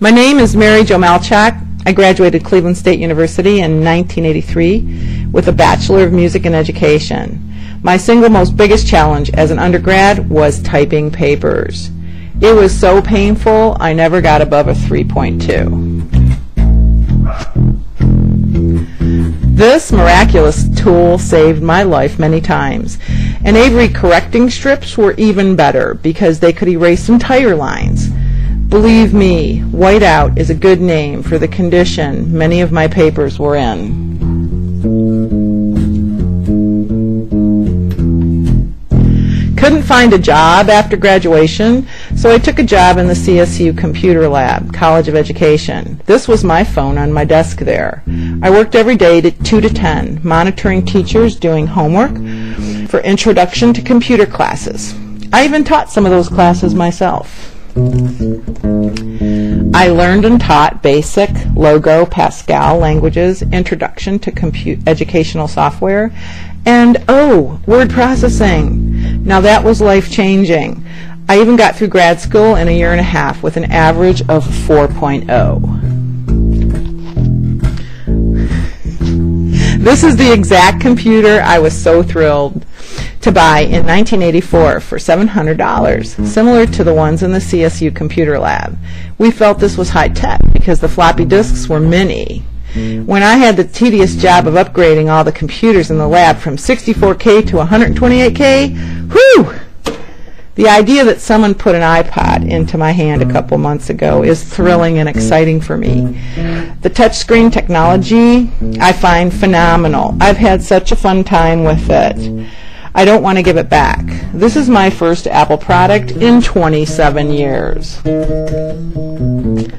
My name is Mary Jo Malchak. I graduated Cleveland State University in 1983 with a Bachelor of Music and Education. My single most biggest challenge as an undergrad was typing papers. It was so painful, I never got above a 3.2. This miraculous tool saved my life many times. And Avery correcting strips were even better because they could erase entire lines. Believe me, whiteout is a good name for the condition many of my papers were in. Couldn't find a job after graduation, so I took a job in the CSU Computer Lab, College of Education. This was my phone on my desk there. I worked every day 2 to 10, monitoring teachers doing homework for introduction to computer classes. I even taught some of those classes myself. I learned and taught BASIC, Logo, Pascal languages, introduction to educational software, and word processing. Now that was life-changing. I even got through grad school in a year and a half with an average of 4.0. This is the exact computer I was so thrilled to buy in 1984 for $700, similar to the ones in the CSU Computer Lab. We felt this was high-tech because the floppy disks were mini. When I had the tedious job of upgrading all the computers in the lab from 64K to 128K, whew! The idea that someone put an iPod into my hand a couple months ago is thrilling and exciting for me. The touchscreen technology I find phenomenal. I've had such a fun time with it. I don't want to give it back. This is my first Apple product in 27 years. The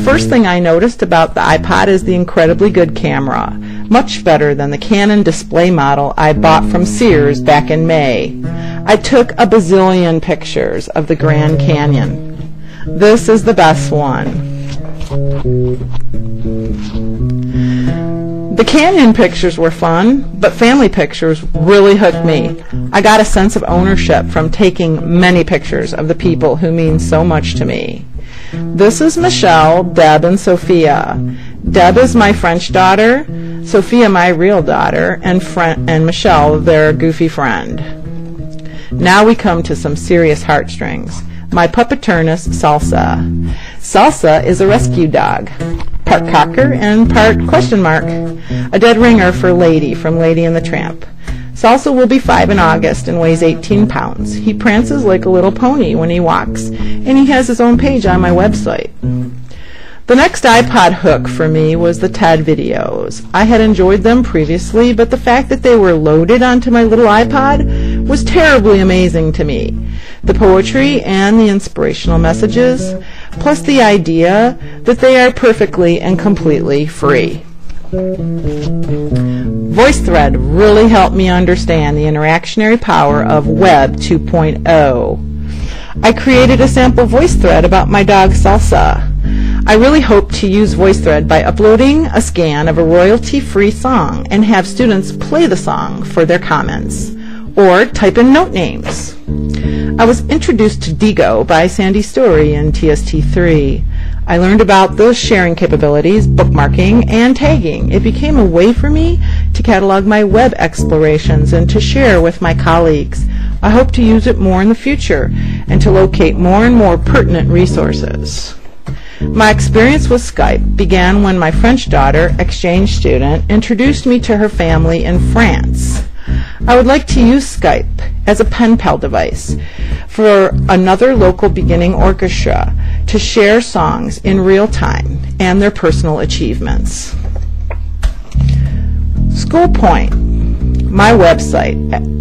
first thing I noticed about the iPod is the incredibly good camera, much better than the Canon display model I bought from Sears back in May. I took a bazillion pictures of the Grand Canyon. This is the best one. The canyon pictures were fun, but family pictures really hooked me. I got a sense of ownership from taking many pictures of the people who mean so much to me. This is Michelle, Deb, and Sophia. Deb is my French daughter, Sophia my real daughter, and Michelle their goofy friend. Now we come to some serious heartstrings. My puppeterness, Salsa. Salsa is a rescue dog, part cocker and part question mark, a dead ringer for Lady from Lady and the Tramp. Salsa will be 5 in August and weighs 18 pounds. He prances like a little pony when he walks, and he has his own page on my website. The next iPod hook for me was the TED videos. I had enjoyed them previously, but the fact that they were loaded onto my little iPod was terribly amazing to me. The poetry and the inspirational messages, plus the idea that they are perfectly and completely free. VoiceThread really helped me understand the interactionary power of Web 2.0. I created a sample voice thread about my dog Salsa. I really hope to use VoiceThread by uploading a scan of a royalty-free song and have students play the song for their comments, or type in note names. I was introduced to Digo by Sandy Story in TST3. I learned about those sharing capabilities, bookmarking, and tagging. It became a way for me to catalog my web explorations and to share with my colleagues. I hope to use it more in the future and to locate more and more pertinent resources. My experience with Skype began when my French daughter, exchange student, introduced me to her family in France. I would like to use Skype as a pen pal device for another local beginning orchestra to share songs in real time and their personal achievements. School Point, my website.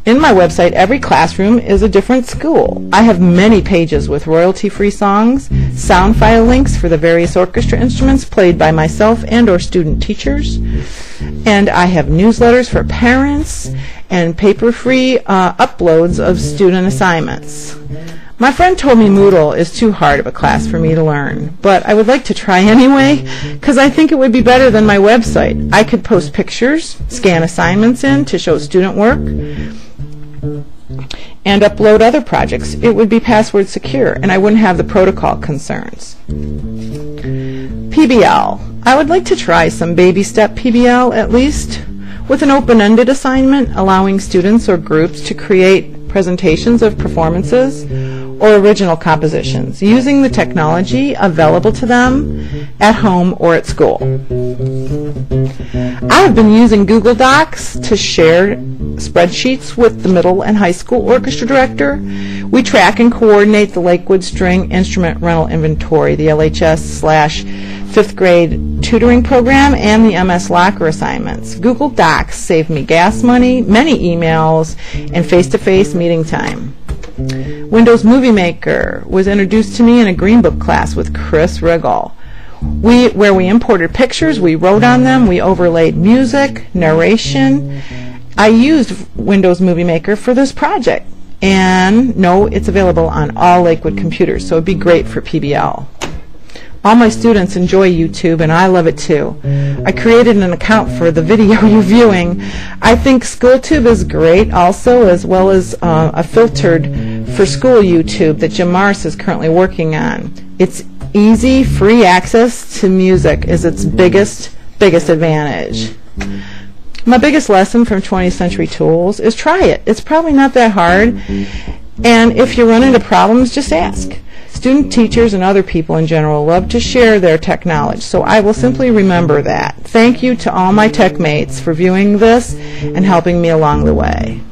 In my website, every classroom is a different school. I have many pages with royalty-free songs, sound file links for the various orchestra instruments played by myself and/or student teachers, and I have newsletters for parents and paper-free uploads of student assignments. My friend told me Moodle is too hard of a class for me to learn, but I would like to try anyway because I think it would be better than my website. I could post pictures, scan assignments in to show student work, and upload other projects. It would be password secure, and I wouldn't have the protocol concerns. PBL. I would like to try some baby step PBL at least, with an open-ended assignment allowing students or groups to create presentations of performances or original compositions using the technology available to them at home or at school. I have been using Google Docs to share spreadsheets with the middle and high school orchestra director. We track and coordinate the Lakewood String Instrument Rental Inventory, the LHS/5th grade tutoring program, and the MS Locker assignments. Google Docs saved me gas money, many emails, and face-to-face meeting time. Windows Movie Maker was introduced to me in a Green Book class with Chris Riggle. Where we imported pictures, we wrote on them, we overlaid music, narration. I used Windows Movie Maker for this project, and no, it's available on all Lakewood computers, so it'd be great for PBL. All my students enjoy YouTube, and I love it too. I created an account for the video you're viewing. I think SchoolTube is great also, as well as a filtered for school YouTube that Japanse is currently working on. It's easy, free access to music is its biggest advantage. My biggest lesson from 20th Century Tools is try it. It's probably not that hard, and if you run into problems, just ask. Student teachers and other people in general love to share their tech knowledge, so I will simply remember that. Thank you to all my tech mates for viewing this and helping me along the way.